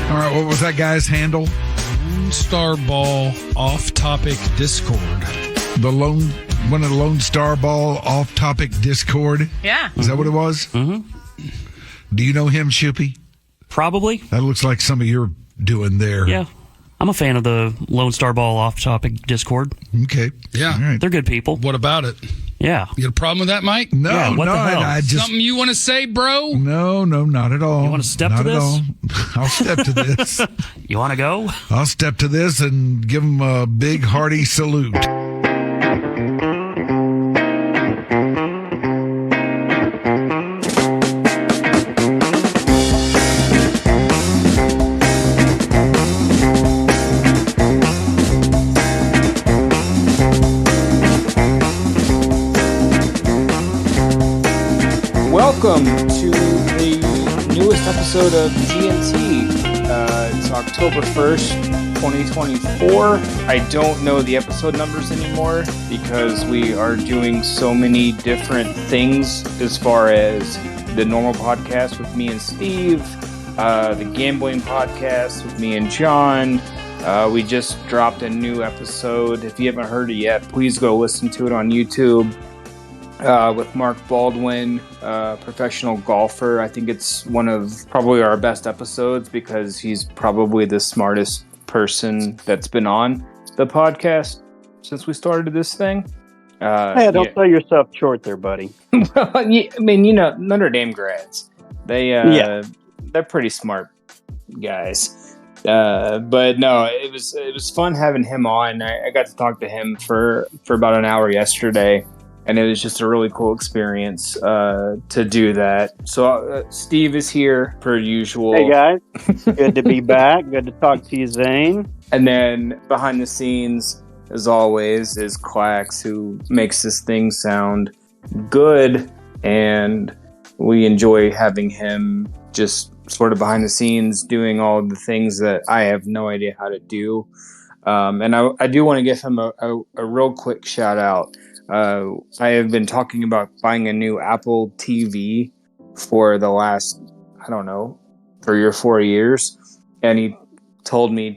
All right, what was that guy's handle? Lone Star Ball off-topic Discord. One of the Lone Star Ball off-topic Discord? Yeah. Is that what it was? Mm-hmm. Do you know him, Shoopy? Probably. That looks like some of your doing there. Yeah. I'm a fan of the Lone Star Ball off-topic Discord. Okay. Yeah. All right. They're good people. What about it? Yeah. You got a problem with that, Mike? No, Yeah, what no, the hell? I just... Something you want to say, bro? No, not at all. You wanna step Not to at this? all. I'll step to this. You want to go? I'll step to this and give him a big hearty salute. Welcome to the newest episode of GNT. It's October 1st, 2024. I don't know the episode numbers anymore because we are doing so many different things as far as the normal podcast with me and Steve, the gambling podcast with me and John. We just dropped a new episode. If you haven't heard it yet, please go listen to it on YouTube. With Mark Baldwin, professional golfer. I think it's one of probably our best episodes because he's probably the smartest person that's been on the podcast since we started this thing. Hey, don't sell yourself short there, buddy. Well, I mean, you know, Notre Dame grads. They're pretty smart guys. But no, it was fun having him on. I got to talk to him for about an hour yesterday. And it was just a really cool experience to do that. So Steve is here per usual. Hey guys, good to be back. Good to talk to you, Zane. And then behind the scenes, as always, is Clax, who makes this thing sound good. And we enjoy having him just sort of behind the scenes doing all of the things that I have no idea how to do. And I do want to give him a real quick shout out. I have been talking about buying a new Apple TV for the last, 3 or 4 years. And he told me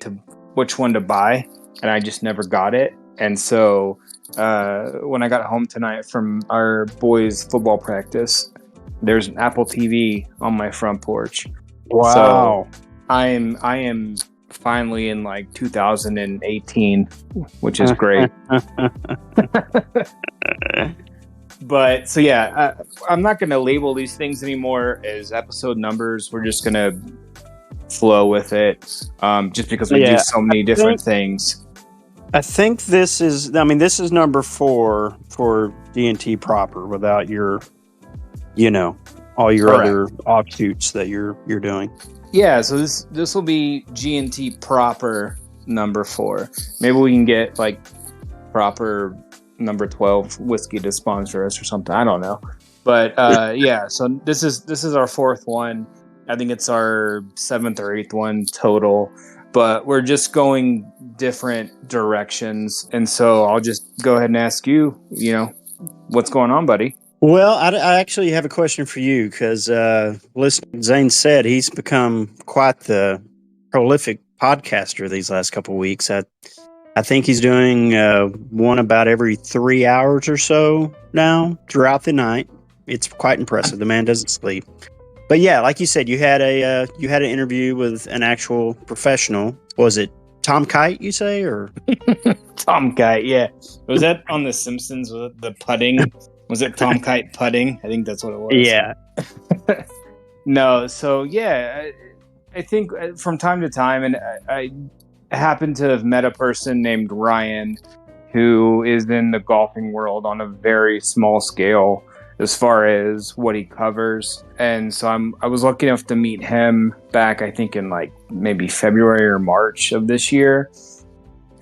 which one to buy, and I just never got it. And so when I got home tonight from our boys' football practice, there's an Apple TV on my front porch. Wow. So I am finally in like 2018, which is great. But so yeah, I'm not going to label these things anymore as episode numbers. We're just going to flow with it, just because we do so many different things. I think this is number 4 for DNT proper without your, all your Correct. other offshoots that you're doing. Yeah, so this will be GNT proper number 4. Maybe we can get like proper number 12 whiskey to sponsor us or something. I don't know, but yeah. So this is our 4th one. I think it's our 7th or 8th one total. But we're just going different directions, and so I'll just go ahead and ask you. What's going on, buddy? Well, I actually have a question for you because, listen, Zane said he's become quite the prolific podcaster these last couple of weeks. I think he's doing one about every 3 hours or so now throughout the night. It's quite impressive. The man doesn't sleep. But yeah, like you said, you had an interview with an actual professional. Was it Tom Kite? You say or Tom Kite? Yeah, was that on The Simpsons with the putting? Was it Tom Kite putting? I think that's what it was. Yeah. No, so yeah, I think from time to time, and I happen to have met a person named Ryan who is in the golfing world on a very small scale as far as what he covers. And so I was lucky enough to meet him back, I think in like maybe February or March of this year.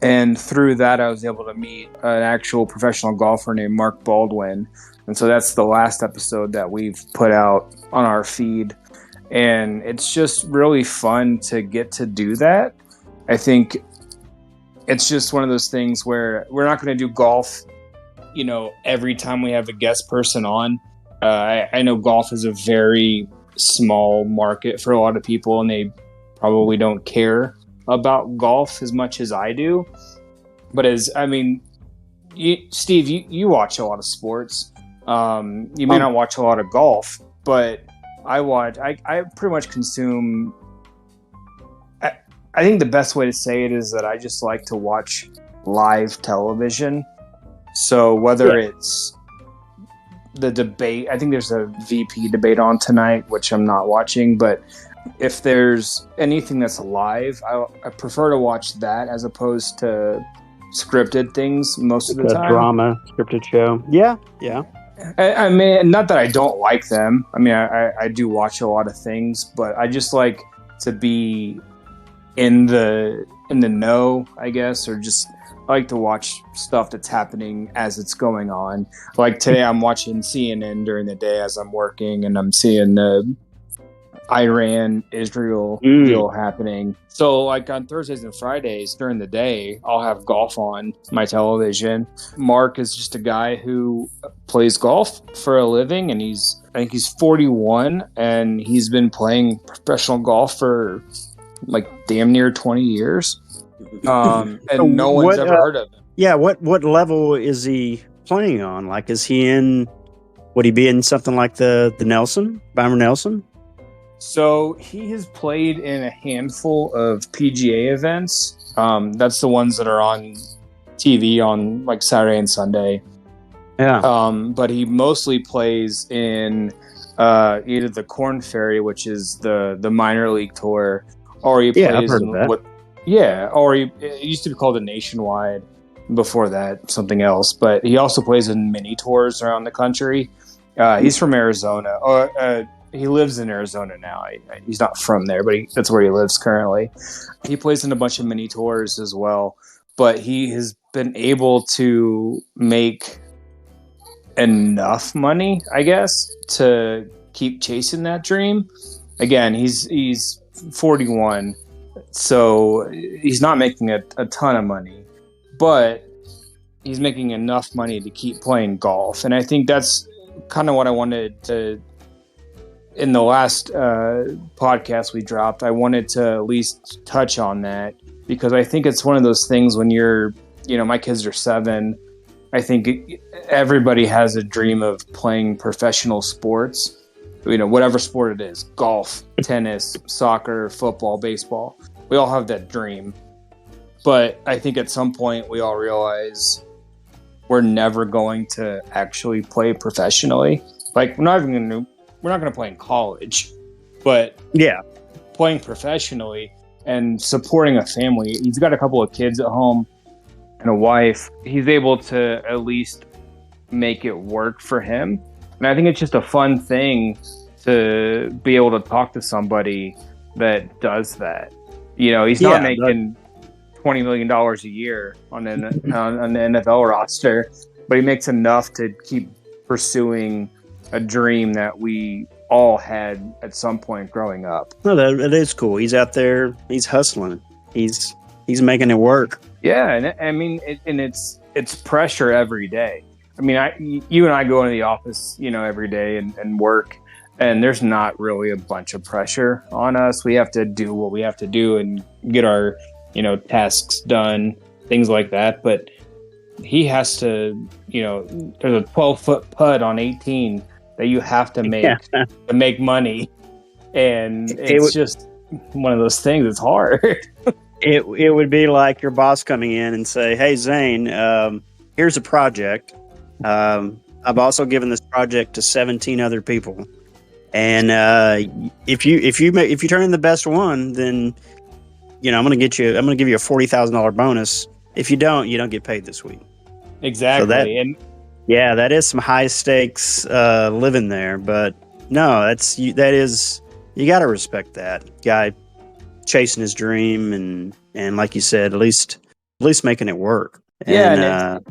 And through that, I was able to meet an actual professional golfer named Mark Baldwin. And so that's the last episode that we've put out on our feed. And it's just really fun to get to do that. I think it's just one of those things where we're not going to do golf, every time we have a guest person on. I know golf is a very small market for a lot of people, and they probably don't care about golf as much as I do. But Steve, you watch a lot of sports. You may not watch a lot of golf, but I pretty much consume. I think the best way to say it is that I just like to watch live television. So whether it's the debate, I think there's a VP debate on tonight, which I'm not watching, but if there's anything that's live, I prefer to watch that as opposed to scripted things most of the time. Drama, scripted show. Yeah. I mean, not that I don't like them. I mean, I do watch a lot of things, but I just like to be in the know, I guess, or just I like to watch stuff that's happening as it's going on. Like today, I'm watching CNN during the day as I'm working, and I'm seeing the Iran-Israel deal happening. So like on Thursdays and Fridays during the day, I'll have golf on my television. Mark is just a guy who plays golf for a living, and I think he's 41, and he's been playing professional golf for like damn near 20 years. And no one's ever heard of him. Yeah, what level is he playing on? Like, is he would he be in something like the Byron Nelson? So he has played in a handful of PGA events. That's the ones that are on TV on like Saturday and Sunday. Yeah. But he mostly plays in either the Korn Ferry, which is the minor league tour, or he plays I've heard in of that. it used to be called the Nationwide. Before that, something else. But he also plays in mini tours around the country. He's from Arizona. He lives in Arizona now. He's not from there, but that's where he lives currently. He plays in a bunch of mini tours as well, but he has been able to make enough money, I guess, to keep chasing that dream. Again, he's 41, so he's not making a ton of money, but he's making enough money to keep playing golf. And I think that's kind of what I wanted to. In the last podcast we dropped, I wanted to at least touch on that because I think it's one of those things when my kids are 7. I think everybody has a dream of playing professional sports, whatever sport it is, golf, tennis, soccer, football, baseball. We all have that dream. But I think at some point we all realize we're never going to actually play professionally. Like we're not going to play in college, but playing professionally and supporting a family. He's got a couple of kids at home and a wife. He's able to at least make it work for him. And I think it's just a fun thing to be able to talk to somebody that does that. He's not making $20 million a year on the NFL roster, but he makes enough to keep pursuing a dream that we all had at some point growing up. No, that is cool. He's out there. He's hustling. He's making it work. Yeah, and I mean, it's pressure every day. I mean, you and I go into the office, every day and work, and there's not really a bunch of pressure on us. We have to do what we have to do and get our, tasks done, things like that. But he has to, there's a 12-foot putt on 18 that you have to make to make money, and it's just one of those things. It's hard. It would be like your boss coming in and say, "Hey Zane, here's a project. I've also given this project to 17 other people, and if you turn in the best one, then I'm going to give you a $40,000 bonus. If you don't get paid this week." Exactly, that is some high stakes living there, but no, you got to respect that guy chasing his dream and like you said, at least making it work. And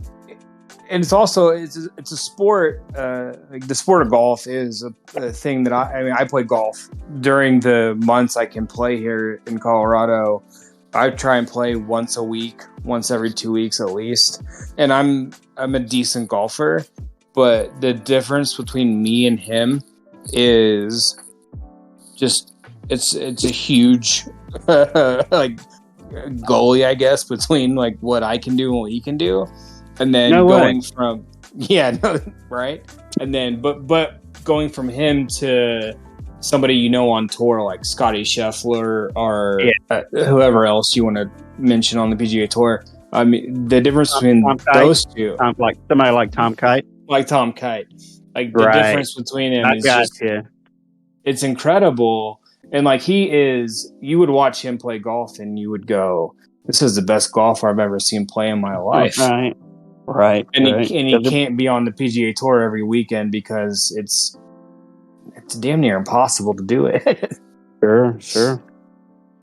it's also it's a sport. Like the sport of golf is a thing that I play golf during the months I can play here in Colorado. I try and play once a week, once every 2 weeks at least. And I'm a decent golfer, but the difference between me and him is just it's a huge like goalie, I guess, between like what I can do and what he can do, and then going from right, and then but going from him to somebody on tour like Scotty Scheffler or whoever else you want to mention on the PGA Tour. I mean, the difference between those two, like somebody like Tom Kite, like the difference between them is just it's incredible. And like you would watch him play golf and you would go, "This is the best golfer I've ever seen play in my life." Right. And he can't be on the PGA Tour every weekend because it's damn near impossible to do it. Sure.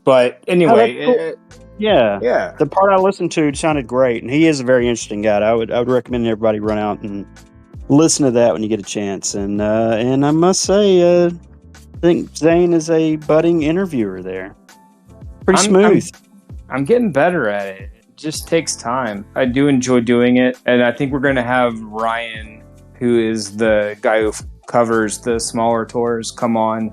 But anyway, the part I listened to sounded great, and he is a very interesting guy. I would recommend everybody run out and listen to that when you get a chance. And I must say, I think Zane is a budding interviewer there. Pretty smooth. I'm getting better at it. It just takes time. I do enjoy doing it, and I think we're going to have Ryan, who is the guy who covers the smaller tours, come on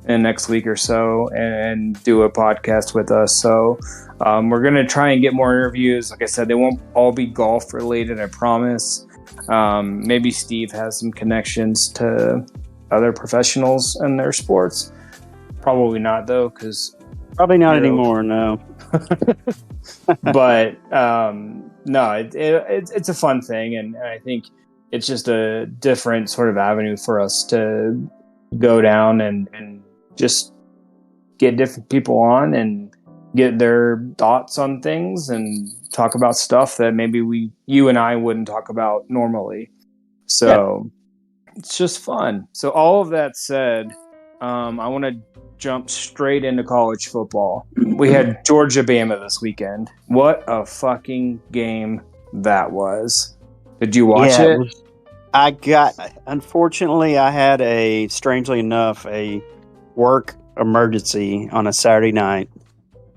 in the next week or so and do a podcast with us. So we're going to try and get more interviews. Like I said, they won't all be golf related, I promise. Maybe Steve has some connections to other professionals in their sports. Probably not, though, because probably not anymore. No. But no, it's a fun thing, and I think it's just a different sort of avenue for us to go down and just get different people on and get their thoughts on things and talk about stuff that maybe you and I wouldn't talk about normally. So it's just fun. So all of that said, I want to jump straight into college football. We had Georgia-Bama this weekend. What a fucking game that was. Did you watch it? Unfortunately, I had strangely enough, a work emergency on a Saturday night.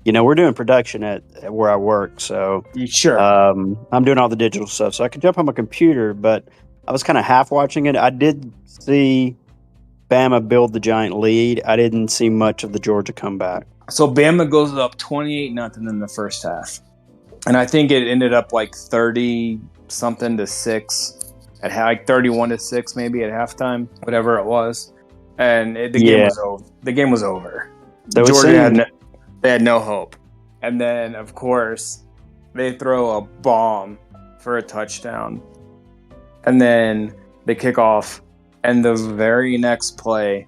We're doing production at where I work, so sure. I'm doing all the digital stuff, so I could jump on my computer, but I was kind of half watching it. I did see Bama build the giant lead. I didn't see much of the Georgia comeback. So Bama goes up 28-0 in the first half, and I think it ended up like 30-something to 6. At like 31-6 maybe at halftime, whatever it was, and the game was over. The game was over. Georgia had no hope, and then of course they throw a bomb for a touchdown, and then they kick off, and the very next play,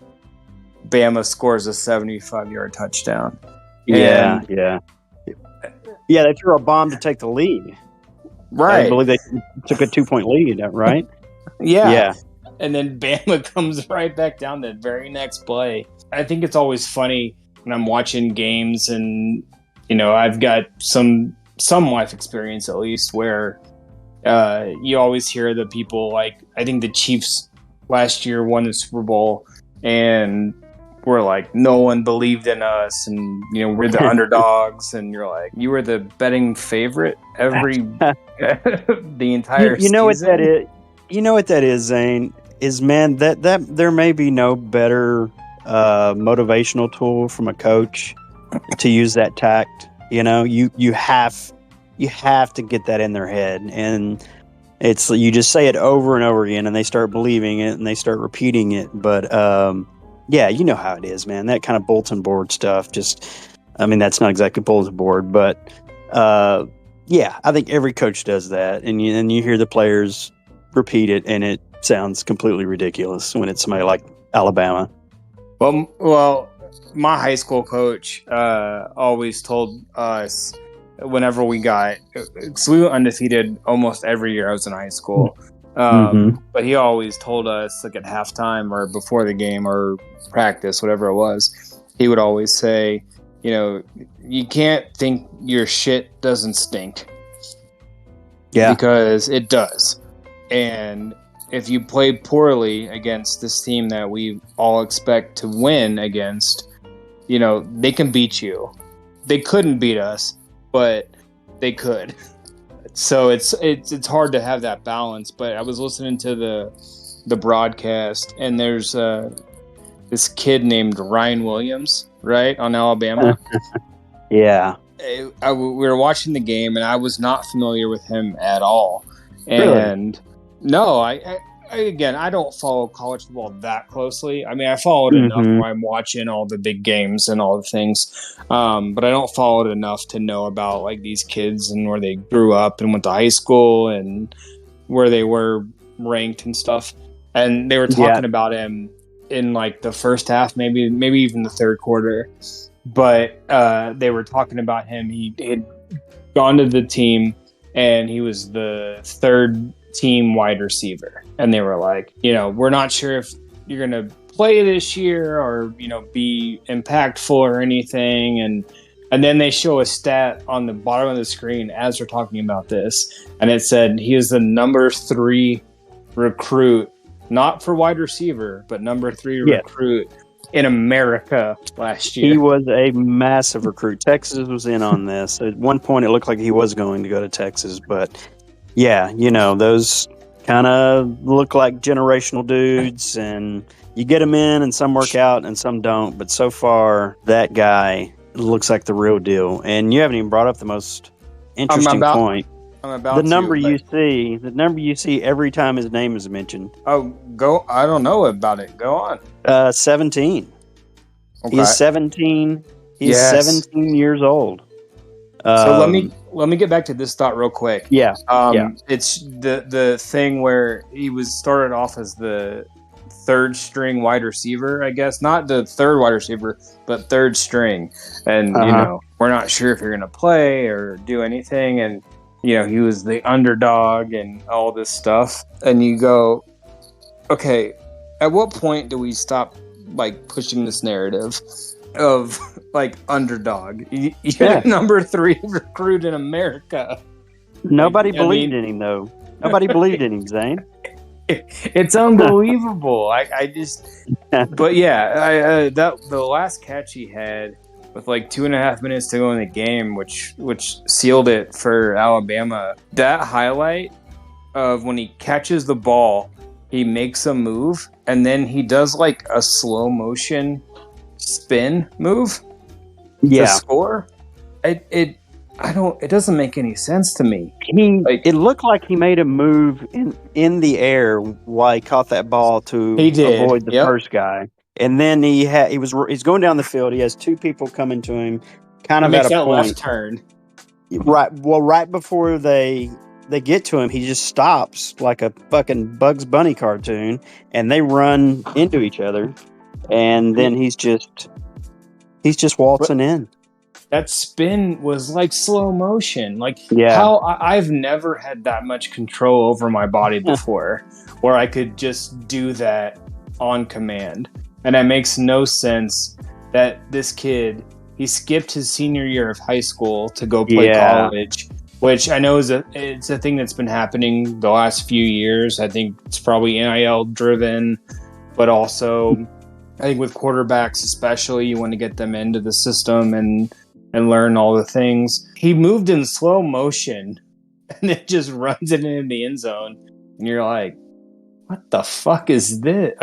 Bama scores a 75-yard touchdown. Yeah. They threw a bomb to take the lead. Right. I believe they took a 2-point lead, right? Yeah. And then Bama comes right back down the very next play. I think it's always funny when I'm watching games and, I've got some life experience at least where you always hear the people like, I think the Chiefs last year won the Super Bowl and we're like, no one believed in us and, we're the underdogs. And you're like, you were the betting favorite the entire season. What that is? You know what that is, Zane? Is, man, that there may be no better motivational tool from a coach to use that tact. You have to get that in their head, and it's you just say it over and over again, and they start believing it and they start repeating it. But you know how it is, man. That kind of bulletin board stuff. That's not exactly bulletin board, but I think every coach does that, and you hear the players repeat it, and it sounds completely ridiculous when it's somebody like Alabama. Well, my high school coach always told us whenever we got, because we were undefeated almost every year I was in high school. But he always told us, like at halftime or before the game or practice, whatever it was, he would always say, you can't think your shit doesn't stink. Yeah. Because it does. And if you play poorly against this team that we all expect to win against, they can beat you. They couldn't beat us, but they could. So it's hard to have that balance. But I was listening to the broadcast, and there's this kid named Ryan Williams, right, on Alabama. Yeah. We were watching the game, and I was not familiar with him at all. Really? And no, again, I don't follow college football that closely. I mean, I follow it enough Mhm. where I'm watching all the big games and all the things, but I don't follow it enough to know about like these kids and where they grew up and went to high school and where they were ranked and stuff. And they were talking about him in like the first half, maybe even the third quarter. But they were talking about him. He had gone to the team, and he was the third team wide receiver. And they were like, we're not sure if you're going to play this year or, be impactful or anything. And then they show a stat on the bottom of the screen as they're talking about this. And it said he is the number 3 recruit, not for wide receiver, but number 3 recruit in America last year. He was a massive recruit. Texas was in on this. At one point, it looked like he was going to go to Texas. But, yeah, those kind of look like generational dudes. And you get them in, and some work out, and some don't. But so far, that guy looks like the real deal. And you haven't even brought up the most interesting point. The number you see every time his name is mentioned. Oh, I don't know about it. Go on. 17. Okay. He's 17. He's 17 years old. So let me get back to this thought real quick. Yeah. It's the thing where he was started off as the third string wide receiver, I guess. Not the third wide receiver, but third string. And, we're not sure if you're going to play or do anything. And, he was the underdog and all this stuff. And you go, okay, at what point do we stop, like, pushing this narrative of, like, underdog? You're number 3 recruit in America. Nobody believed in him, though. Nobody believed in him, Zane. It's unbelievable. I just, but yeah, the last catch he had with like 2.5 minutes to go in the game, which sealed it for Alabama. That highlight of when he catches the ball, he makes a move, and then he does like a slow motion spin move to score. It doesn't make any sense to me. It looked like he made a move in the air while he caught that ball to avoid the first guy. And then he's going down the field. He has 2 people coming to him, kind of at a point. Left turn. Right. Well, right before they get to him, he just stops like a fucking Bugs Bunny cartoon, and they run into each other. And then he's just waltzing in. That spin was like slow motion. How I've never had that much control over my body before, where I could just do that on command. And it makes no sense that this kid, he skipped his senior year of high school to go play college, which I know it's a thing that's been happening the last few years. I think it's probably NIL driven, but also I think with quarterbacks especially, you want to get them into the system and learn all the things. He moved in slow motion and it just runs it into the end zone. And you're like, what the fuck is this?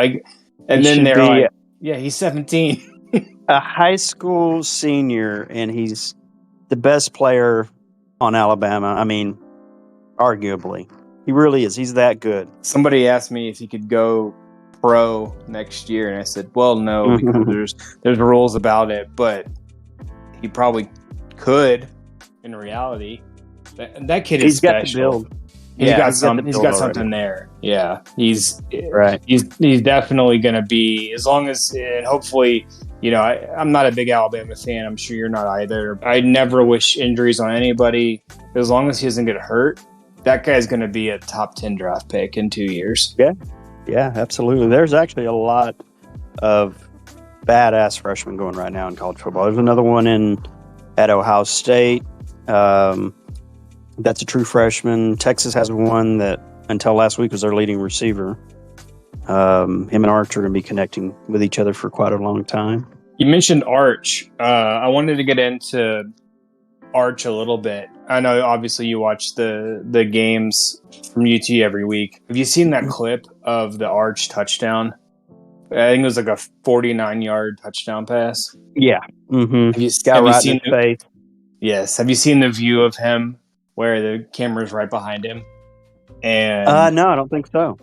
And then they're like, yeah, he's 17. A high school senior, and he's the best player on Alabama. I mean, arguably. He really is. He's that good. Somebody asked me if he could go pro next year, and I said, well, no, because there's rules about it, but he probably could in reality. That kid is special. He's got something there. Yeah, he's definitely going to be, as long as, and hopefully, I'm not a big Alabama fan. I'm sure you're not either. I never wish injuries on anybody. As long as he doesn't get hurt, that guy's going to be a top 10 draft pick in 2 years. Yeah, absolutely. There's actually a lot of badass freshmen going right now in college football. There's another one at Ohio State. That's a true freshman. Texas has one that until last week was their leading receiver. Him and Arch are going to be connecting with each other for quite a long time. You mentioned Arch. I wanted to get into Arch a little bit. I know obviously you watch the games from UT every week. Have you seen that clip of the Arch touchdown? I think it was like a 49-yard touchdown pass. Yeah. Mm-hmm. Have you, Got have you right seen in his face. Yes. Have you seen the view of him where the camera's right behind him? And No, I don't think so.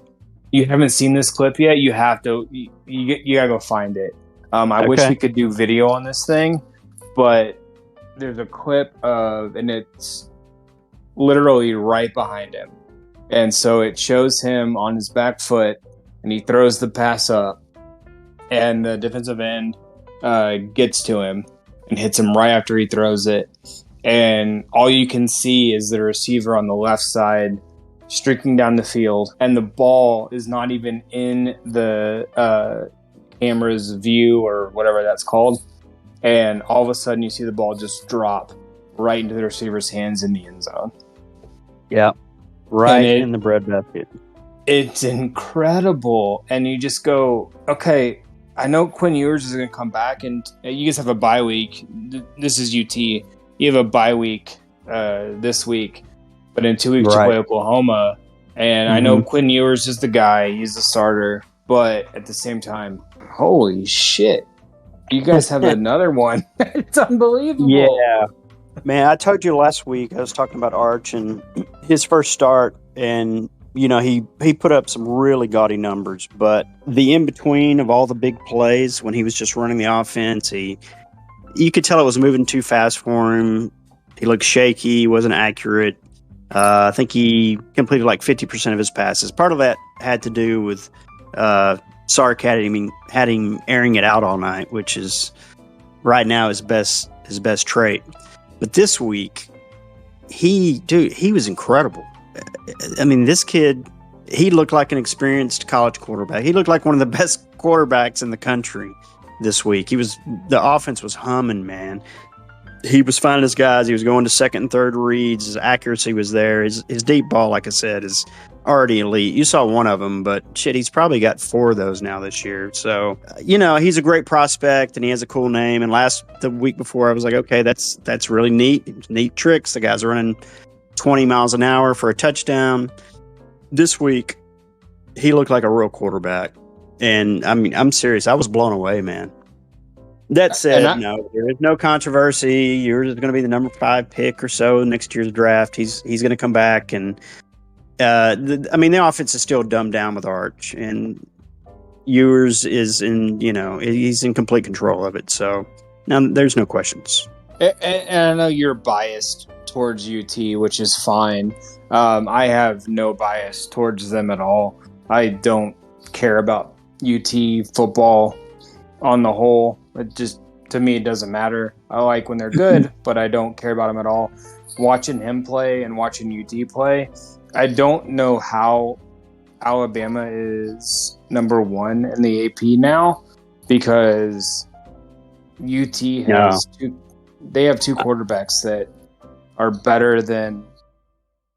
you haven't seen this clip yet? You have to. You gotta go find it. I wish we could do video on this thing, but there's a clip and it's literally right behind him, and so it shows him on his back foot, and he throws the pass up, and the defensive end gets to him and hits him right after he throws it, and all you can see is the receiver on the left side streaking down the field, and the ball is not even in the camera's view or whatever that's called, and all of a sudden you see the ball just drop right into the receiver's hands in the end zone. Yeah, right in the breadbasket. It's incredible, and you just go, okay, I know Quinn Ewers is going to come back, and you guys have a bye week. This is UT. You have a bye week this week, but in 2 weeks you play Oklahoma, and I know Quinn Ewers is the guy. He's the starter, but at the same time, holy shit, you guys have another one. It's unbelievable. Yeah. Man, I told you last week, I was talking about Arch and his first start, and he put up some really gaudy numbers, but the in-between of all the big plays when he was just running the offense, you could tell it was moving too fast for him. He looked shaky, wasn't accurate. I think he completed like 50% of his passes. Part of that had to do with Sark had him airing it out all night, which is right now his best trait. But this week, he was incredible. I mean, this kid, he looked like an experienced college quarterback. He looked like one of the best quarterbacks in the country this week. The offense was humming, man. He was finding his guys. He was going to second and third reads. His accuracy was there. His deep ball, like I said, is already elite. You saw one of them, but shit, he's probably got 4 of those now this year. So, he's a great prospect, and he has a cool name. And the week before, I was like, okay, that's really neat tricks. The guy's running 20 miles an hour for a touchdown. This week, he looked like a real quarterback. And I mean, I'm serious. I was blown away, man. That said, no, there is no controversy. Yours is going to be the number 5 pick or so next year's draft. He's going to come back, and the offense is still dumbed down with Arch, and Ewers is he's in complete control of it. So now there's no questions. And I know you're biased towards UT, which is fine. I have no bias towards them at all. I don't care about UT football on the whole. It just, to me, it doesn't matter. I like when they're good, but I don't care about them at all. Watching him play and watching UT play, I don't know how Alabama is number 1 in the AP now, because UT has they have 2 quarterbacks that are better than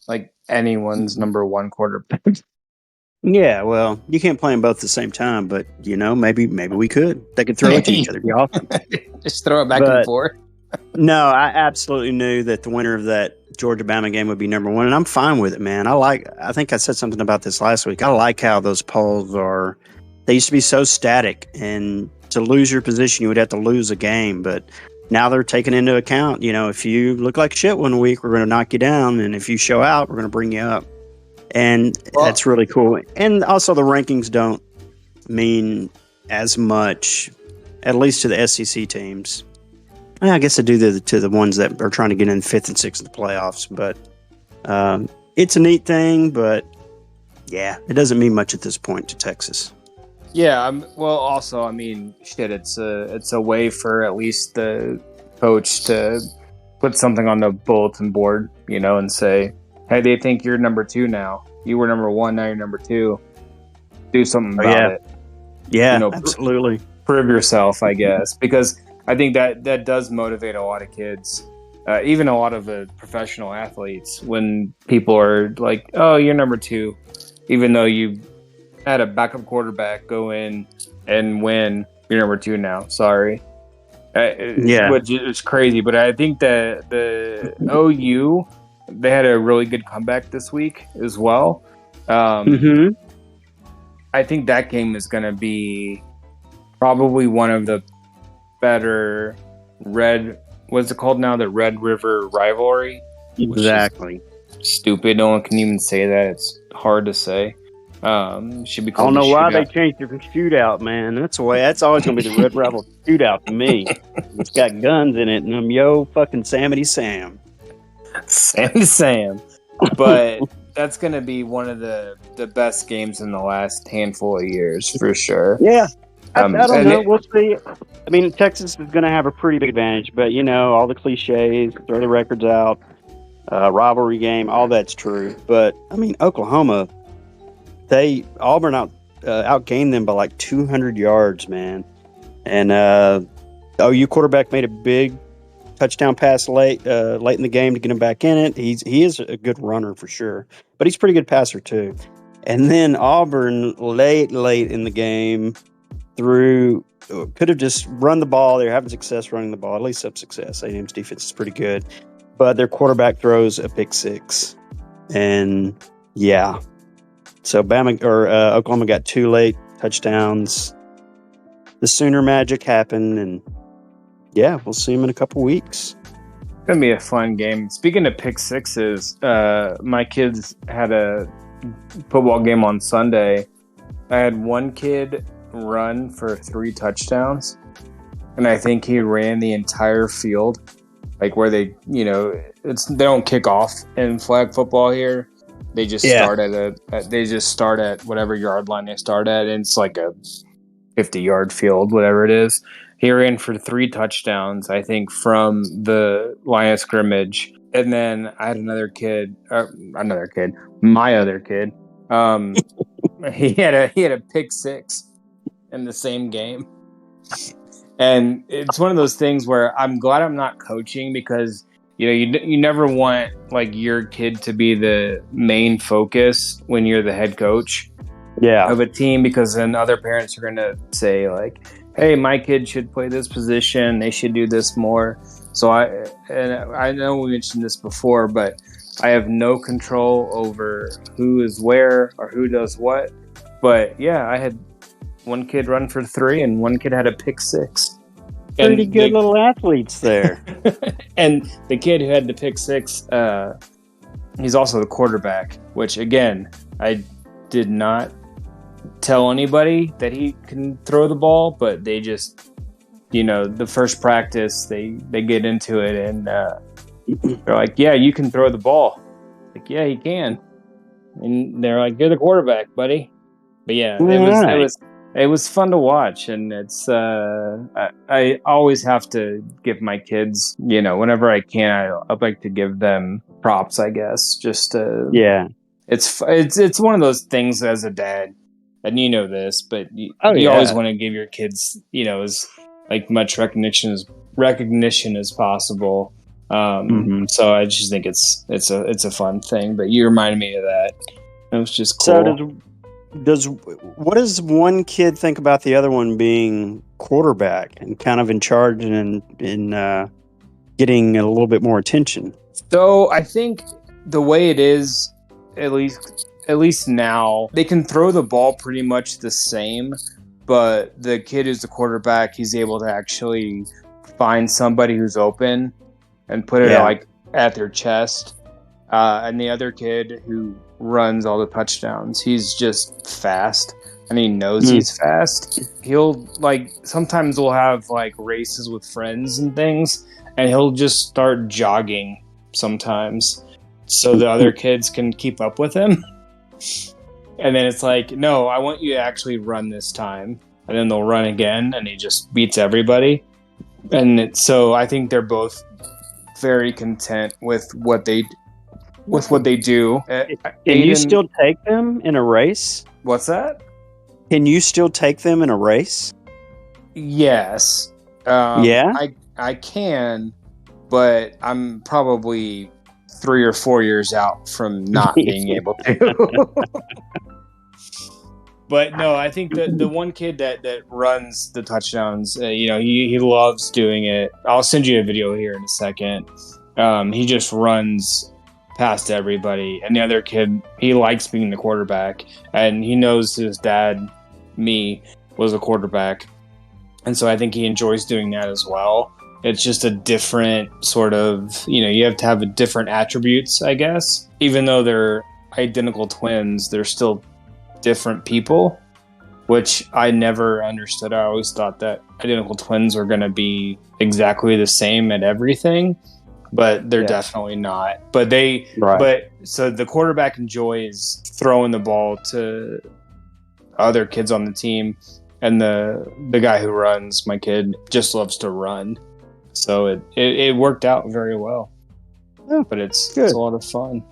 like anyone's number 1 quarterback. Yeah, well, you can't play them both at the same time, but maybe we could. They could throw it to each other. It'd be awesome. Just throw it back and forth. No, I absolutely knew that the winner of that Georgia-Bama game would be number 1, and I'm fine with it, man. I think I said something about this last week. I like how those polls they used to be so static, and to lose your position, you would have to lose a game, but now they're taking into account, if you look like shit one week, we're going to knock you down, and if you show out, we're going to bring you up. And that's really cool. And also the rankings don't mean as much, at least to the SEC teams. I guess they do to the ones that are trying to get in 5th and 6th in the playoffs. But it's a neat thing. But, yeah, it doesn't mean much at this point to Texas. Yeah, also, I mean, shit, it's a way for at least the coach to put something on the bulletin board, and say, hey, they think you're number 2 now. You were number 1, now you're number 2. Do something about it. Yeah, absolutely. Prove yourself, I guess, because I think that does motivate a lot of kids, even a lot of professional athletes, when people are like, oh, you're number 2, even though you had a backup quarterback go in and win, you're number 2 now. Sorry. Which is crazy, but I think that the OU, they had a really good comeback this week as well. I think that game is going to be probably one of the better what's it called now? The Red River rivalry. Exactly. Stupid. No one can even say that. It's hard to say. Should be I called don't know the why they shootout. changed it from shootout, man. That's the way. That's always going to be the Red Rebel shootout to me. It's got guns in it, and I'm fucking Samity Sam. Sam. But that's going to be one of the best games in the last handful of years for sure. Yeah. I don't know. And We'll see. I mean, Texas is going to have a pretty big advantage, but all the cliches, throw the records out, rivalry game, all that's true. But I mean, Oklahoma, Auburn outgained them by like 200 yards, man. And OU quarterback made a big touchdown pass late in the game to get him back in it. He is a good runner for sure, but he's a pretty good passer too. And then Auburn late in the game could have just run the ball. They're having success running the ball, at least some success. A&M's defense is pretty good, but their quarterback throws a pick six, and yeah. So Oklahoma got 2 late touchdowns. The Sooner magic happened, and yeah, we'll see them in a couple weeks. It's going to be a fun game. Speaking of pick sixes, my kids had a football game on Sunday. I had one kid run for 3 touchdowns, and I think he ran the entire field, like where they don't kick off in flag football here. They just start at whatever yard line they start at, and it's like a 50-yard field, whatever it is. He ran for 3 touchdowns, I think, from the line of scrimmage. And then I had my other kid. He had a pick six in the same game. And it's one of those things where I'm glad I'm not coaching, because you never want like your kid to be the main focus when you're the head coach of a team, because then other parents are going to say like, hey, my kid should play this position, they should do this more. So I know we mentioned this before, but I have no control over who is where or who does what. But yeah, I had one kid run for 3 and one kid had a pick six. Pretty good little athletes there. And the kid who had the pick six, he's also the quarterback, which again, I did not tell anybody that he can throw the ball, but they just, the first practice, they get into it and they're like, yeah, you can throw the ball. Like, yeah, he can. And they're like, you're the quarterback, buddy. But yeah, it was fun to watch, and it's I always have to give my kids, whenever I can, I'd like to give them props, I guess. Just it's one of those things as a dad, and this, but you always want to give your kids, as like much recognition as possible. So I just think it's a fun thing. But you reminded me of that. It was just cool. So what does one kid think about the other one being quarterback and kind of in charge and in getting a little bit more attention? So I think the way it is, at least now, they can throw the ball pretty much the same, but the kid who's the quarterback, he's able to actually find somebody who's open and put it like at their chest. And the other kid who runs all the touchdowns, he's just fast, and he knows he's fast. He'll sometimes we'll have like races with friends and things, and he'll just start jogging sometimes so the other kids can keep up with him. And then it's like, no, I want you to actually run this time. And then they'll run again, and he just beats everybody. And so I think they're both very content with what they do. Can you still take them in a race? What's that? Can you still take them in a race? Yes. I can, but I'm probably 3 or 4 years out from not being able to. But no, I think that the one kid that runs the touchdowns, he loves doing it. I'll send you a video here in a second. He just runs past everybody, and the other kid, he likes being the quarterback, and he knows his dad, me, was a quarterback, And so I think he enjoys doing that as well. It's just a different sort of, you have to have a different attributes, I guess. Even though they're identical twins, they're still different people, which I never understood. I always thought that identical twins are going to be exactly the same at everything, but they're definitely not. But so the quarterback enjoys throwing the ball to other kids on the team, and the guy who runs, my kid, just loves to run. So it worked out very well. Yeah, but it's good. a lot of fun.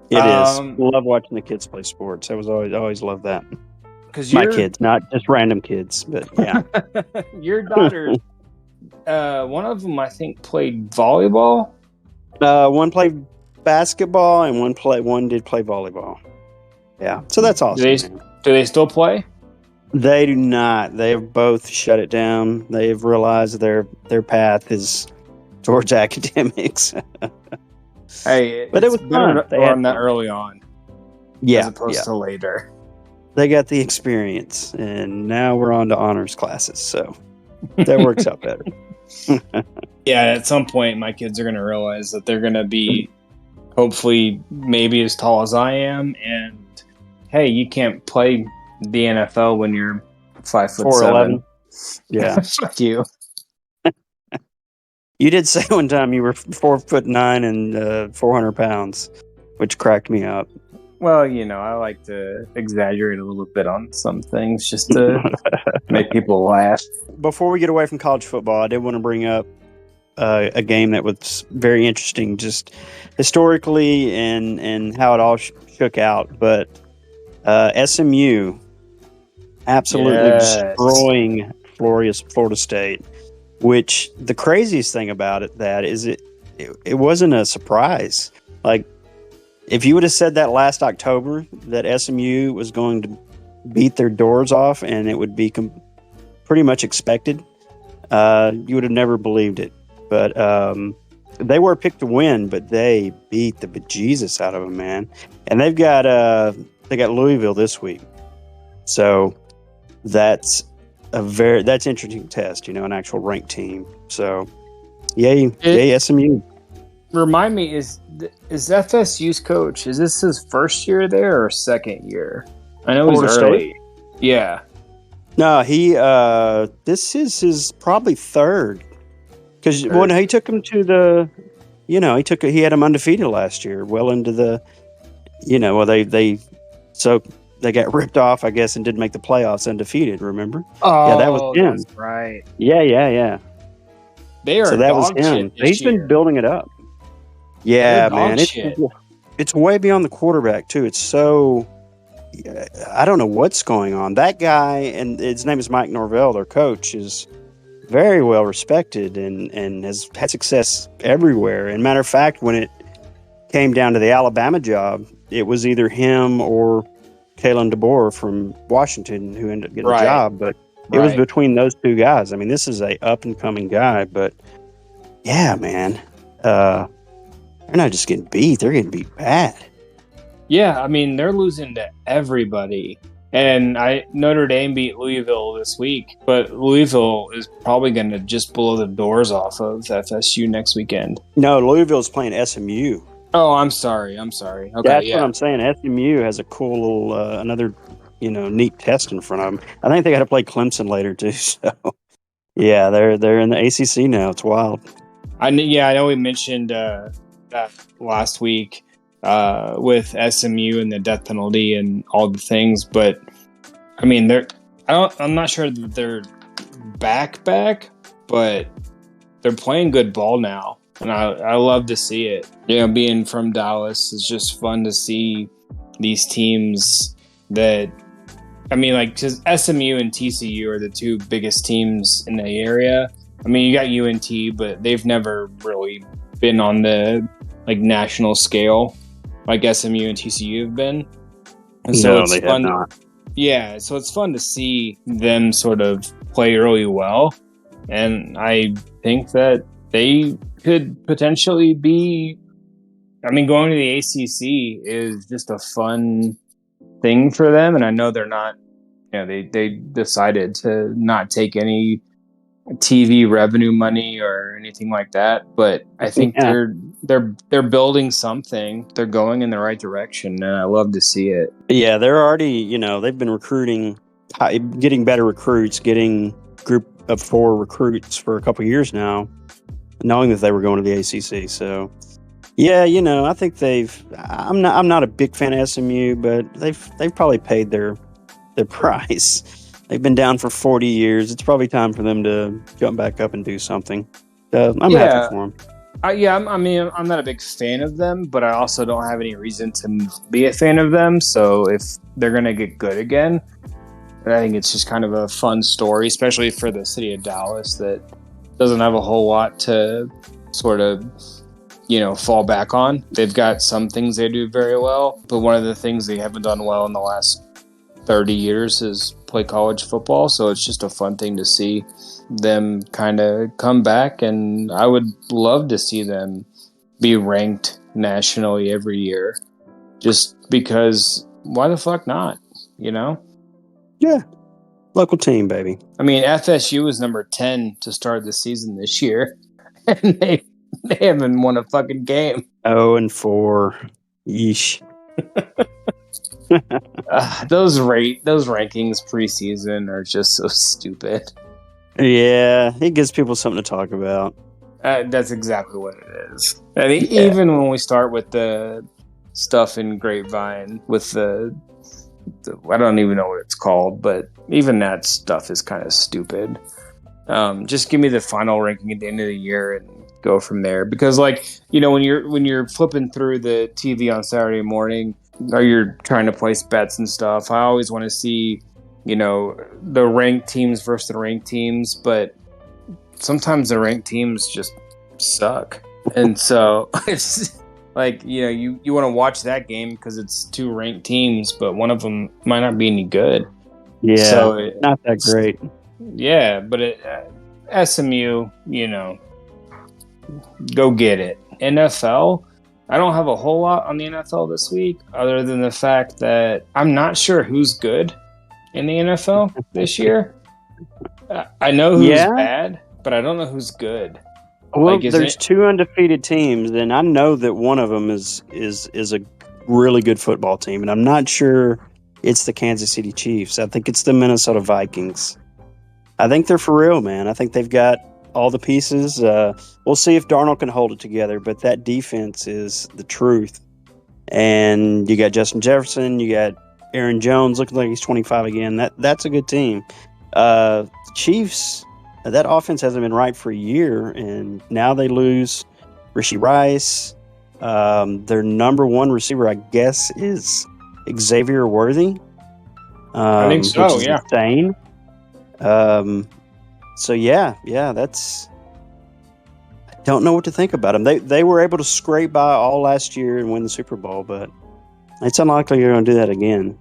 It is. Love watching the kids play sports. I always loved that. My kids, not just random kids, but yeah. Your daughter, one of them I think played volleyball. One played basketball and one did play volleyball. Yeah, so that's awesome. Do they still play? They do not. They have both shut it down. They've realized their path is towards academics. Hey, but it was fun. They had that early on, as opposed to later. They got the experience, and now we're on to honors classes, so that works out better. Yeah, at some point, my kids are going to realize that they're going to be, hopefully, maybe as tall as I am, and hey, you can't play the NFL when you're 5'7". Yeah, fuck you. You did say one time you were 4'9" and 400 pounds, which cracked me up. Well, I like to exaggerate a little bit on some things just to make people laugh. Before we get away from college football, I did want to bring up a game that was very interesting, just historically and how it all shook out. But SMU absolutely destroying Florida State. Which the craziest thing about it is it wasn't a surprise. Like, if you would have said that last October that SMU was going to beat their doors off and it would be pretty much expected, you would have never believed it. But they were picked to win, but they beat the bejesus out of them, man. And they got Louisville this week, so that's interesting test, an actual ranked team. So, yay SMU. Remind me, is FSU's coach, is this his first year there or second year? I know he's early. Yeah. No, this is his probably third. Because he took him to he had him undefeated last year, well into the, they got ripped off, I guess, and didn't make the playoffs undefeated, remember? Oh, yeah, that was him. That's right. Yeah. They are so that was him. He's been building it up. Yeah, man. It's way beyond the quarterback, too. It's so... I don't know what's going on. That guy, and his name is Mike Norvell, their coach, is very well respected and has had success everywhere. And matter of fact, when it came down to the Alabama job, it was either him or Kalen DeBoer from Washington who ended up getting the job, but it was between those two guys. I mean, this is a up and coming guy, but yeah, man, they're not just getting beat; they're getting beat bad. Yeah, I mean, they're losing to everybody, and Notre Dame beat Louisville this week, but Louisville is probably going to just blow the doors off of FSU next weekend. No, Louisville's playing SMU. Oh, I'm sorry. Okay, that's what I'm saying. SMU has a cool little another, neat test in front of them. I think they got to play Clemson later too. So, yeah, they're in the ACC now. It's wild. I know we mentioned that last week with SMU and the death penalty and all the things, but I mean, I'm not sure that they're back, but they're playing good ball now. And I love to see it. Being from Dallas, it's just fun to see these teams that, because SMU and TCU are the two biggest teams in the area. I mean, you got UNT, but they've never really been on the national scale like SMU and TCU have been. And so it's fun. Have not. Yeah, so it's fun to see them sort of play really well. And I think that they could potentially be... going to the ACC is just a fun thing for them, and I know they're not they decided to not take any TV revenue money or anything like that. But I think they're building something. They're going in the right direction, and I love to see it. Yeah, they're already, they've been recruiting, getting better recruits, getting group of 4 recruits for a couple of years now, knowing that they were going to the ACC. So, yeah, I think I'm not a big fan of SMU, but they've probably paid their price. They've been down for 40 years. It's probably time for them to jump back up and do something. I'm happy for them. I'm not a big fan of them, but I also don't have any reason to be a fan of them. So if they're going to get good again, I think it's just kind of a fun story, especially for the city of Dallas that doesn't have a whole lot to sort of, fall back on. They've got some things they do very well, but one of the things they haven't done well in the last 30 years is play college football. So it's just a fun thing to see them kind of come back, and I would love to see them be ranked nationally every year, just because why the fuck not, Yeah, local team, baby. I mean, FSU was number 10 to start the season this year, and they haven't won a fucking game. 0-4. Yeesh. Those rankings preseason are just so stupid. Yeah, it gives people something to talk about. That's exactly what it is. I mean, even when we start with the stuff in Grapevine with the I don't even know what it's called, but even that stuff is kind of stupid. Just give me the final ranking at the end of the year and go from there. Because, when you're flipping through the TV on Saturday morning, or you're trying to place bets and stuff, I always want to see, the ranked teams versus the ranked teams, but sometimes the ranked teams just suck. And so it's you want to watch that game because it's 2 ranked teams, but one of them might not be any good. Yeah, so not that great. Yeah, but SMU, go get it. NFL, I don't have a whole lot on the NFL this week, other than the fact that I'm not sure who's good in the NFL this year. I know who's bad, but I don't know who's good. Well, there's 2 undefeated teams, and I know that one of them is a really good football team, and I'm not sure it's the Kansas City Chiefs. I think it's the Minnesota Vikings. I think they're for real, man. I think they've got all the pieces. We'll see if Darnold can hold it together, but that defense is the truth. And you got Justin Jefferson, you got Aaron Jones looking like he's 25 again. That's a good team. Chiefs, that offense hasn't been right for a year, and now they lose Rashee Rice. Their number 1 receiver, I guess, is Xavier Worthy. I think so, which is insane. So that's. I don't know what to think about them. They were able to scrape by all last year and win the Super Bowl, but it's unlikely you're going to do that again.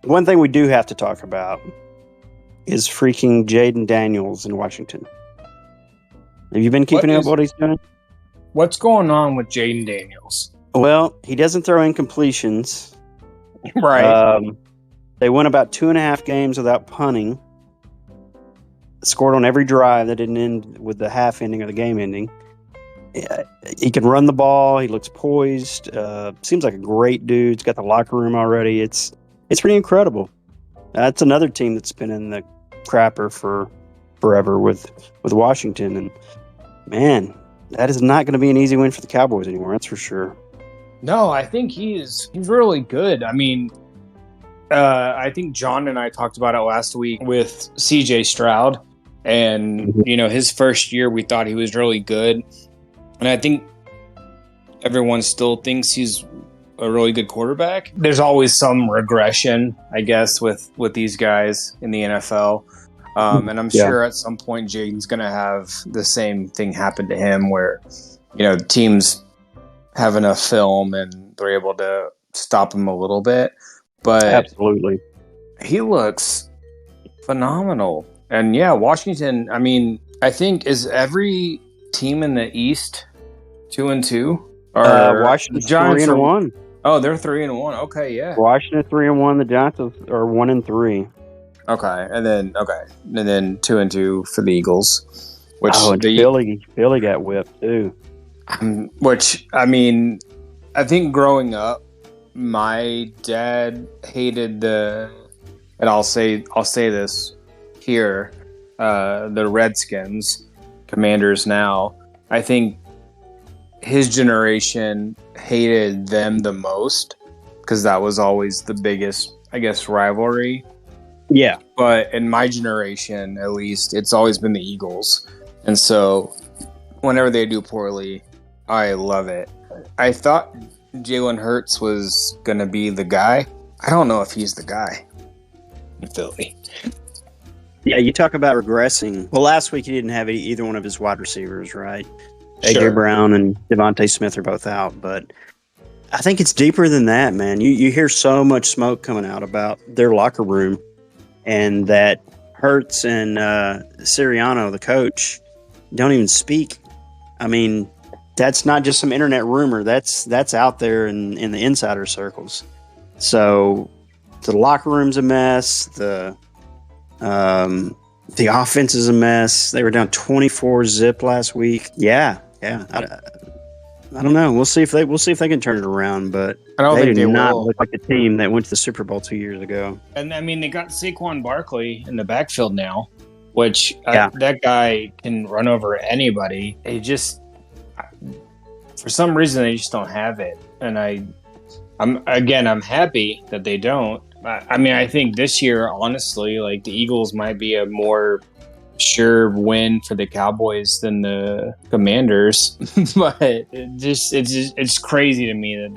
One thing we do have to talk about is freaking Jaden Daniels in Washington. Have you been keeping up what he's doing? What's going on with Jaden Daniels? Well, he doesn't throw incompletions. Right. They went about 2.5 games without punting. Scored on every drive that didn't end with the half ending or the game ending. He can run the ball. He looks poised. Seems like a great dude. He's got the locker room already. It's pretty incredible. That's another team that's been in the crapper for forever with Washington. And, man, that is not going to be an easy win for the Cowboys anymore. That's for sure. No, I think he's really good. I mean, I think John and I talked about it last week with CJ Stroud. And, his first year, we thought he was really good. And I think everyone still thinks he's a really good quarterback. There's always some regression, I guess, with these guys in the NFL. And I'm sure at some point Jaden's going to have the same thing happen to him where, teams have enough film and they're able to stop him a little bit. But absolutely, he looks phenomenal. And Washington, I mean, I think is every team in the East 2-2? Or Washington's 3-1. Oh, they're 3-1. Okay, yeah. Washington 3-1. The Giants are 1-3. Okay, and then 2-2 for the Eagles. Which And Philly got whipped too. Which, I mean, I think growing up, my dad hated and I'll say this here, the Redskins, Commanders now. I think his generation hated them the most because that was always the biggest, I guess, rivalry. Yeah. But in my generation, at least, it's always been the Eagles. And so whenever they do poorly, I love it. I thought Jalen Hurts was going to be the guy. I don't know if he's the guy in Philly. Yeah, you talk about regressing. Well, last week he didn't have either one of his wide receivers, right? Sure. A.J. Brown and Devontae Smith are both out. But I think it's deeper than that, man. You hear so much smoke coming out about their locker room and that Hurts and Sirianno, the coach, don't even speak. I mean, that's not just some internet rumor. That's out there in the insider circles. So the locker room's a mess. The offense is a mess. They were down 24-0 last week. Yeah. I don't know. We'll see if they can turn it around, but I don't think do they not will. look like the team that went to the Super Bowl 2 years ago. And I mean, they got Saquon Barkley in the backfield now, which Yeah. that guy can run over anybody. They just, for some reason, they just don't have it. And I'm happy that they don't. I mean, I think this year, honestly, like the Eagles might be a more sure win for the Cowboys than the Commanders, but it's crazy to me that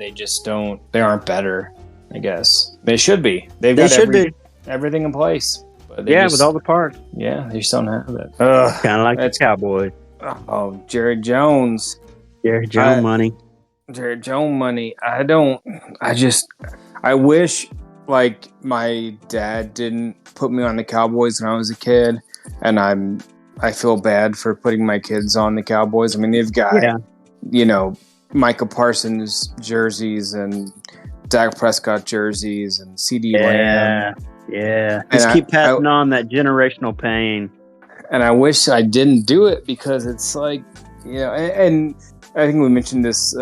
they aren't better. I guess they should be. They've got everything in place. But With all the parts. Yeah, they just don't have it. Kind of like the Cowboys. Oh, Jared Jones. Jerry Jones money. Jared Jones money. I wish like my dad didn't put me on the Cowboys when I was a kid, and I feel bad for putting my kids on the Cowboys. I mean, they've got Micah Parsons jerseys and Dak Prescott jerseys and CD Lamb. Yeah. Just keep passing on that generational pain. And I wish I didn't do it because it's like, and I think we mentioned this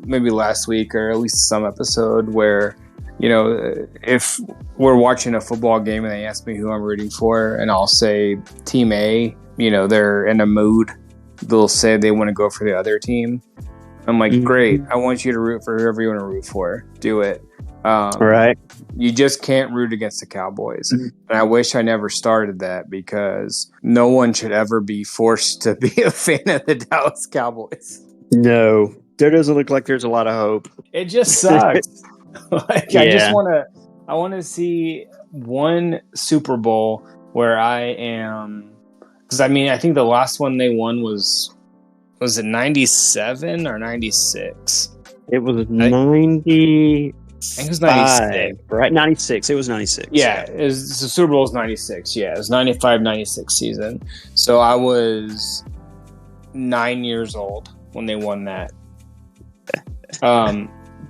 maybe last week or at least some episode where, if we're watching a football game and they ask me who I'm rooting for and I'll say team A, they're in a mood. They'll say they want to go for the other team. I'm like, great. I want you to root for whoever you want to root for. Do it. Right. You just can't root against the Cowboys. And I wish I never started that because no one should ever be forced to be a fan of the Dallas Cowboys. No, there doesn't look like there's a lot of hope. It just sucks. I want to see one Super Bowl where I am, because I mean, I think the last one they won was it 97 or 96? It was 90. I think it was 96. Right? 96. It was 96. Yeah, the Super Bowl was 96. Yeah, it was 95-96 season. So I was 9 years old when they won that.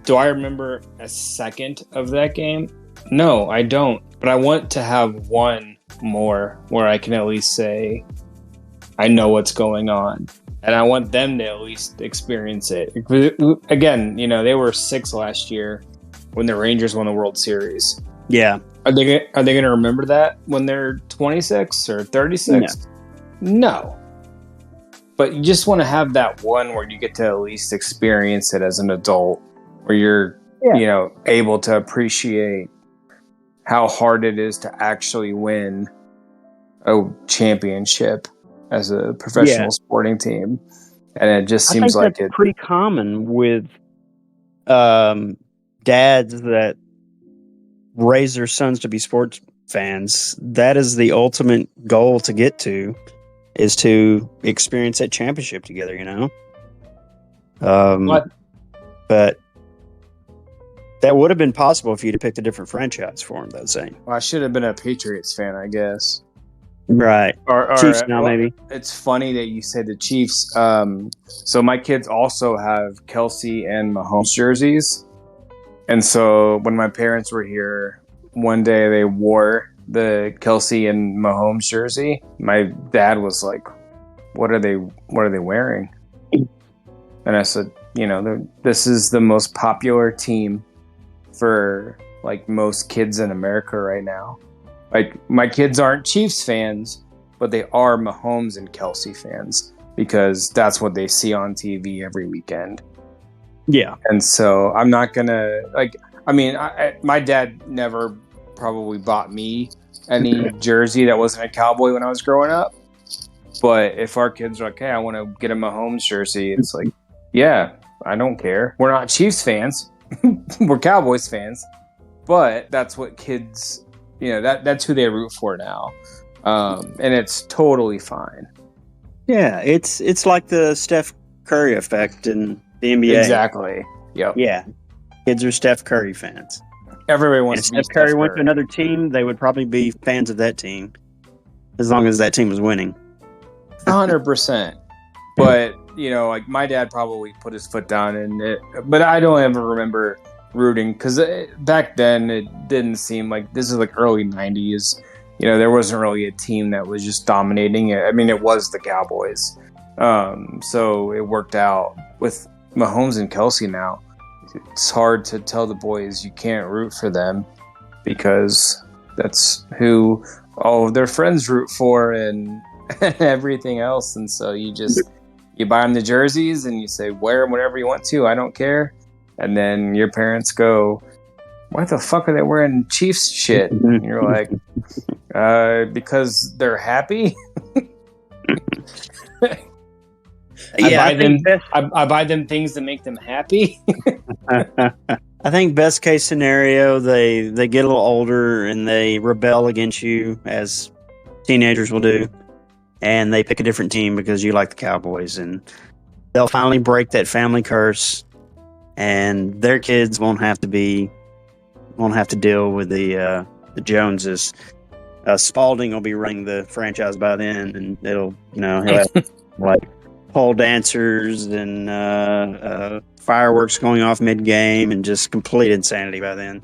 Do I remember a second of that game? No, I don't. But I want to have one more where I can at least say I know what's going on. And I want them to at least experience it. Again, they were 6 last year when the Rangers won the World Series. Yeah. Are they going to remember that when they're 26 or 36? No. But you just want to have that one where you get to at least experience it as an adult, where you're, able to appreciate how hard it is to actually win a championship as a professional sporting team. And it just seems like it's pretty common with dads that raise their sons to be sports fans. That is the ultimate goal to get to, is to experience that championship together, But that would have been possible if you'd have picked a different franchise for him, though, Zane. Well, I should have been a Patriots fan, I guess. Right. Or Chiefs now, maybe. It's funny that you say the Chiefs. So my kids also have Kelsey and Mahomes jerseys. And so when my parents were here, one day they wore the Kelsey and Mahomes jersey. My dad was like, what are they wearing? And I said, this is the most popular team for like most kids in America right now. Like, my kids aren't Chiefs fans, but they are Mahomes and Kelsey fans because that's what they see on TV every weekend. Yeah. And so I'm not gonna my dad never probably bought me any jersey that wasn't a Cowboy when I was growing up. But if our kids are like, hey, I want to get a Mahomes jersey, it's like, yeah, I don't care. We're not Chiefs fans. We're Cowboys fans. But that's what kids, that's who they root for now. And it's totally fine. Yeah, it's like the Steph Curry effect in the NBA. Exactly. Yep. Yeah. Kids are Steph Curry fans. Everybody wants And to be if Steph Curry went to another team, they would probably be fans of that team, as long as that team was winning. 100%. But, like, my dad probably put his foot down in it. But I don't ever remember rooting, because back then it didn't seem like, this is like early 90s. There wasn't really a team that was just dominating it. I mean, it was the Cowboys. So it worked out. With Mahomes and Kelsey now, it's hard to tell the boys you can't root for them, because that's who all of their friends root for and everything else. And so you buy them the jerseys and you say, wear them whenever you want to. I don't care. And then your parents go, why the fuck are they wearing Chiefs shit? And you're like, because they're happy. I buy them things that make them happy. I think best case scenario, they get a little older and they rebel against you, as teenagers will do, and they pick a different team because you like the Cowboys, and they'll finally break that family curse, and their kids won't have to deal with the Joneses. Spalding will be running the franchise by then, and he'll have like pole dancers and fireworks going off mid-game and just complete insanity by then.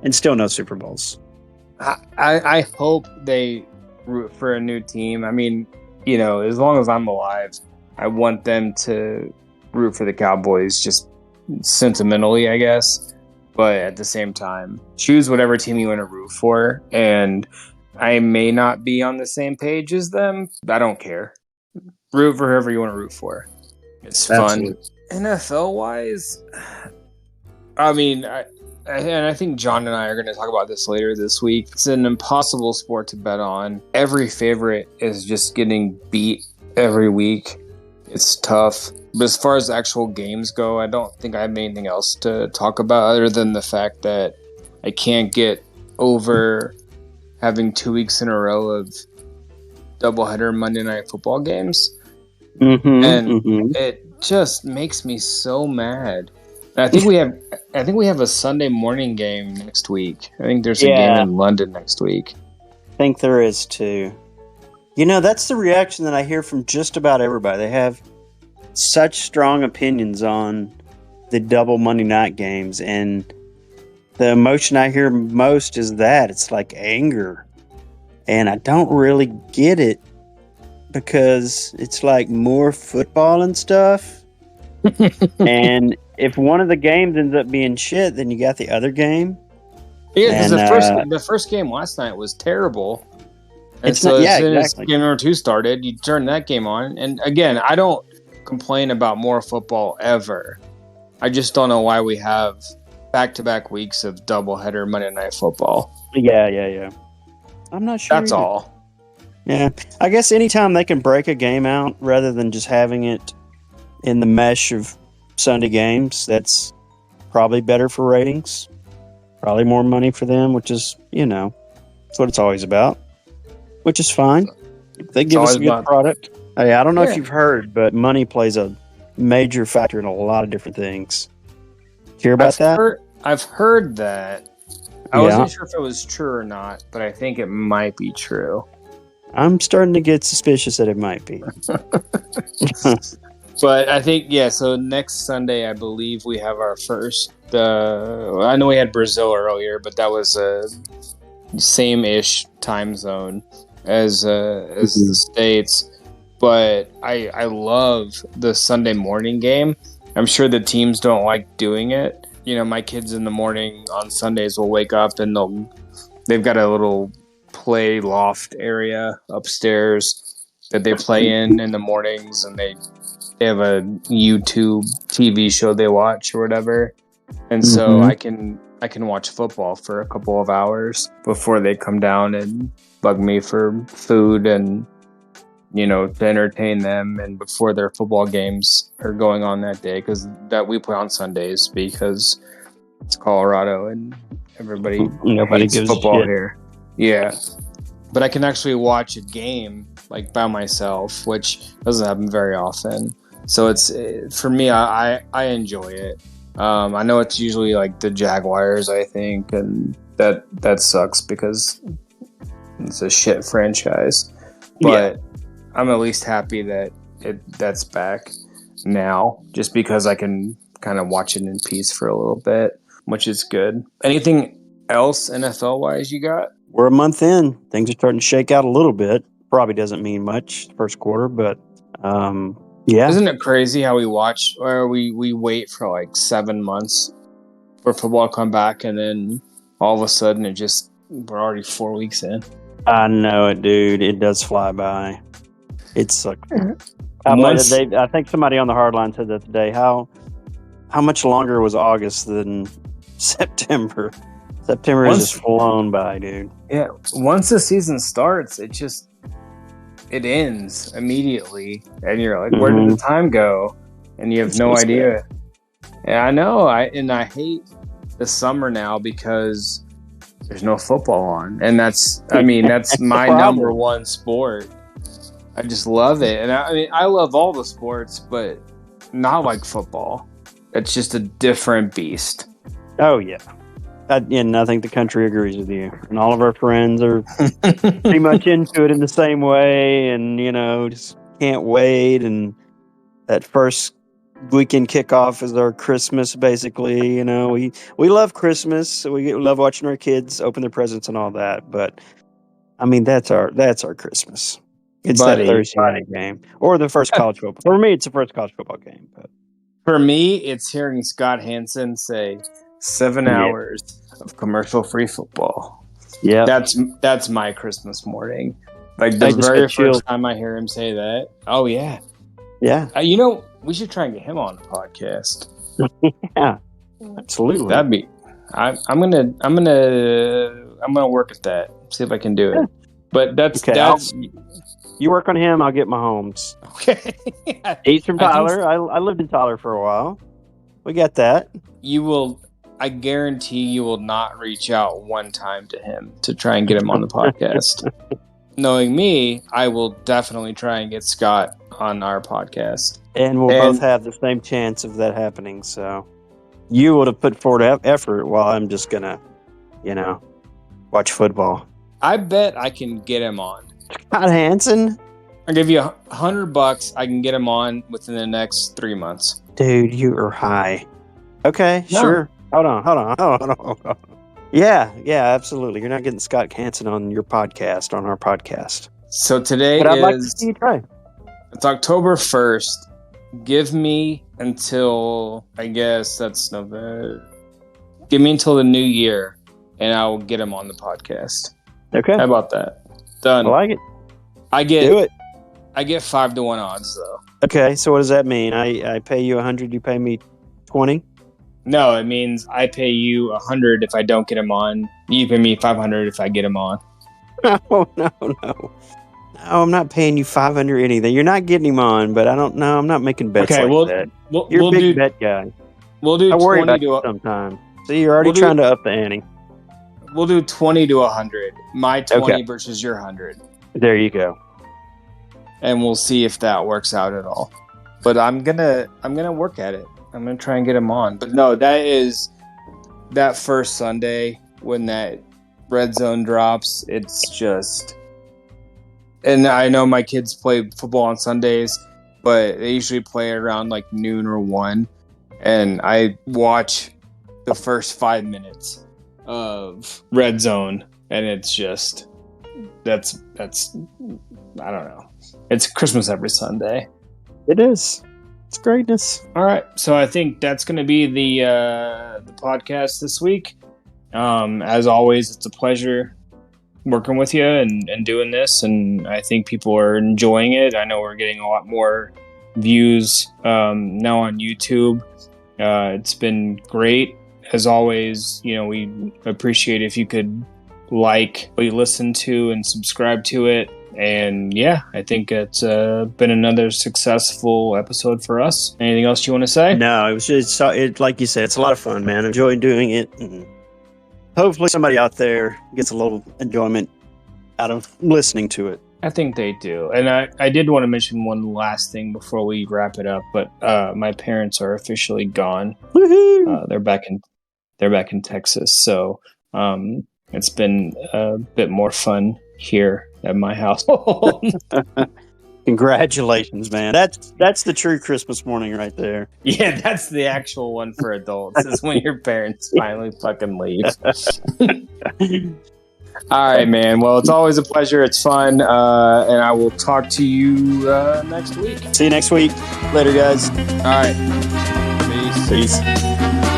And still no Super Bowls. I hope they root for a new team. I mean, as long as I'm alive, I want them to root for the Cowboys, just sentimentally, I guess. But at the same time, choose whatever team you want to root for. And I may not be on the same page as them. I don't care. Root for whoever you want to root for. It's fun. NFL wise, I mean, I think John and I are going to talk about this later this week. It's an impossible sport to bet on. Every favorite is just getting beat every week. It's tough. But as far as actual games go, I don't think I have anything else to talk about other than the fact that I can't get over having 2 weeks in a row of doubleheader Monday Night Football games. It just makes me so mad. And I think we have a Sunday morning game next week. I think there's a game in London next week. I think there is too. That's the reaction that I hear from just about everybody. They have such strong opinions on the double Monday night games, and the emotion I hear most is that it's like anger. And I don't really get it, because it's like more football and stuff. And if one of the games ends up being shit, then you got the other game. Yeah, because the first game last night was terrible. And as soon as game number 2 started, you turn that game on. And again, I don't complain about more football ever. I just don't know why we have back-to-back weeks of doubleheader Monday Night Football. Yeah. I'm not sure. That's all. Yeah, I guess anytime they can break a game out rather than just having it in the mesh of Sunday games, that's probably better for ratings. Probably more money for them, which is, that's what it's always about, which is fine. They give us a good product. Hey, I don't know if you've heard, but money plays a major factor in a lot of different things. Hear about that? I've heard that. I wasn't sure if it was true or not, but I think it might be true. I'm starting to get suspicious that it might be. But I think, so next Sunday, I believe we have our first I know we had Brazil earlier, but that was a same-ish time zone as the States. But I love the Sunday morning game. I'm sure the teams don't like doing it. You know, my kids in the morning on Sundays will wake up and they've got a little play loft area upstairs that they play in the mornings, and they have a YouTube TV show they watch or whatever. And so I can watch football for a couple of hours before they come down and bug me for food and, you know, to entertain them, and before their football games are going on that day, because that we play on Sundays because it's Colorado and nobody gives football a shit here. Yeah, but I can actually watch a game like by myself, which doesn't happen very often. So it's for me, I enjoy it. I know it's usually like the Jaguars, I think, and that sucks because it's a shit franchise. But I'm at least happy that that's back now, just because I can kind of watch it in peace for a little bit, which is good. Anything else NFL wise you got? We're a month in. Things are starting to shake out a little bit. Probably doesn't mean much first quarter, but yeah. Isn't it crazy how we watch, or we wait for like 7 months for football to come back, and then all of a sudden we're already 4 weeks in. I know it, dude. It does fly by. It's like I think somebody on the hard line said that today. How much longer was August than September? September has just flown by, dude. Yeah, once the season starts, it ends immediately, and you're like, where did the time go? And you have no idea. Yeah, I know. I hate the summer now because there's no football on, and that's my number one sport. I just love it, and I love all the sports, but not like football. It's just a different beast. Oh yeah. And I think the country agrees with you. And all of our friends are pretty much into it in the same way. And, you know, just can't wait. And that first weekend kickoff is our Christmas, basically. You know, we love Christmas. We love watching our kids open their presents and all that. But, I mean, that's our Christmas. It's that Thursday night game. Or the first college football. For me, it's the first college football game. But for me, it's hearing Scott Hansen say 7 hours of commercial-free football. Yeah, that's my Christmas morning. Like the very first time I hear him say that. Oh yeah. You know, we should try and get him on the podcast. Yeah, absolutely. That'd be. I'm gonna work at that. See if I can do it. But that's you work on him. I'll get Mahomes. Okay. He's from Tyler. I lived in Tyler for a while. We got that. You will. I guarantee you will not reach out one time to him to try and get him on the podcast. Knowing me, I will definitely try and get Scott on our podcast. And we'll both have the same chance of that happening. So you would have put forward effort while I'm just going to, you know, watch football. I bet I can get him on. Scott Hansen? I'll give you $100. I can get him on within the next 3 months. Dude, you are high. Okay, sure. Hold on. Yeah, absolutely. You're not getting Scott Hansen on your podcast, on our podcast. So today but I'd like to see you try. It's October 1st. Give me until, I guess that's November. Give me until the new year, and I will get him on the podcast. Okay. How about that? Done. I like it. Do it. I get 5-1 odds, though. Okay, so what does that mean? I pay you 100, you pay me 20? No, it means I pay you 100 if I don't get him on. You pay me 500 if I get him on. No. No, I'm not paying you 500 anything. You're not getting him on, but I don't know. I'm not making bets that. You're a big bet guy. We'll do 20 to sometime. See, you're already trying to up the ante. We'll do 20 to 100. My 20 versus your 100. There you go. And we'll see if that works out at all. But I'm gonna work at it. I'm going to try and get him on. But no, that first Sunday when that red zone drops, it's just... And I know my kids play football on Sundays, but they usually play around like noon or 1. And I watch the first 5 minutes of Red Zone, and it's just that's I don't know. It's Christmas every Sunday. It is. It's greatness. All right, so I think that's going to be the podcast this week. As always, it's a pleasure working with you and doing this, and I think people are enjoying it. I know we're getting a lot more views now on YouTube. It's been great. As always, we appreciate if you could like what you listen to and subscribe to it. And yeah, I think it's been another successful episode for us. Anything else you want to say? No, it was just like you said, it's a lot of fun, man. Enjoy doing it. And hopefully somebody out there gets a little enjoyment out of listening to it. I think they do. And I did want to mention one last thing before we wrap it up, but my parents are officially gone. Woohoo! They're back in Texas, so it's been a bit more fun here at my household. Congratulations, man. That's the true Christmas morning right there. Yeah, that's the actual one for adults, is when your parents finally fucking leave. All right, man. Well, it's always a pleasure. It's fun. And I will talk to you next week. See you next week. Later, guys. All right. Peace. Peace.